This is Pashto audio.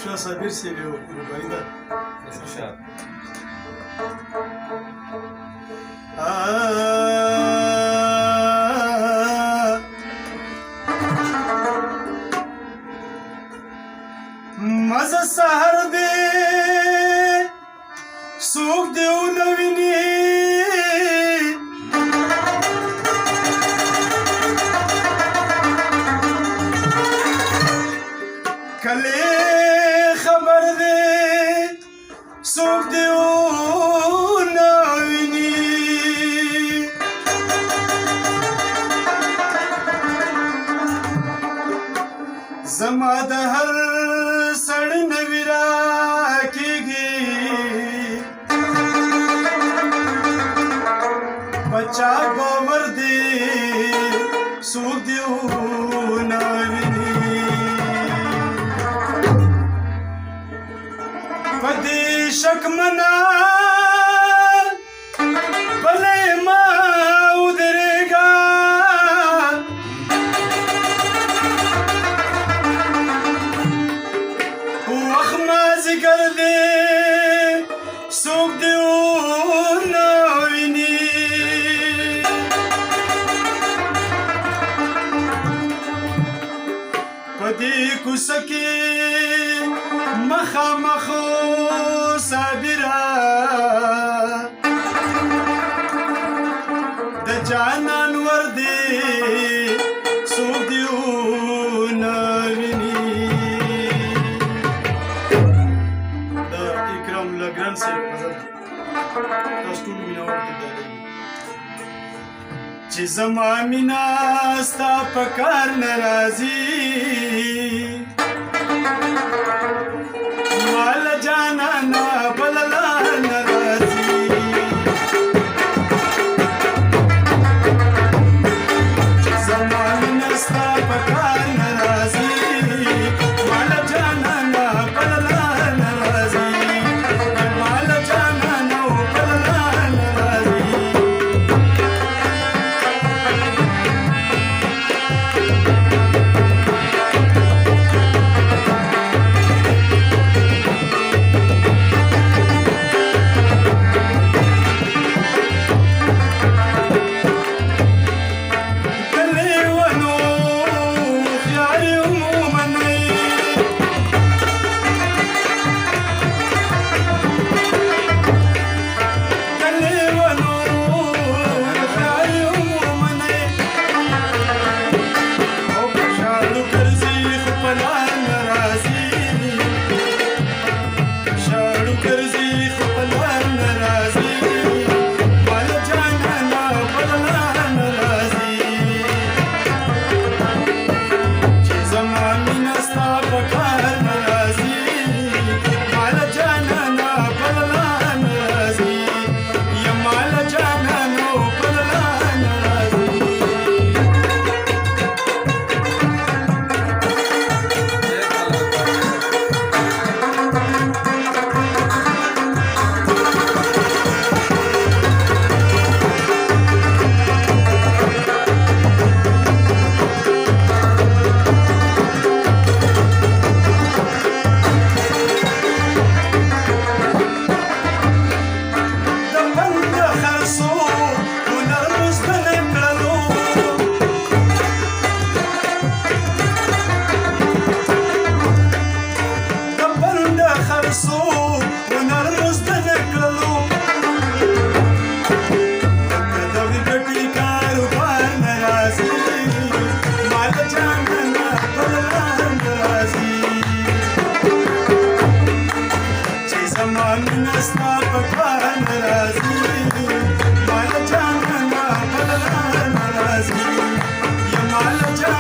شاه صابر صاحب یو رباعي ده. مزه سحر دی څوک دې ونه ویني کله خبر دی څوک دې ونه ویني زما د هر سړی نوی راکېږي بچا باور دی څوک دې ونه ویني په دې شک منا بلې ما ودرېږه وخت مازدیګر دی څوک دې ونه ویني په دې کوڅه کې مخامخ صابره د جانان ور دی څوک دې ونه ویني د اکرام الله ګران صاحب غزل تاسو ټول مینوال کې دی چې زما مینا ستا په کار نه راځي مال جانانا بللا نه راځي چې زما مینا ستا په کار نه راځي مال جانانا بللا نه راځي مال جانانا بللا نه راځي ستا په کار نه راځي مال جانانا بللا نه راځي یا مال جانانا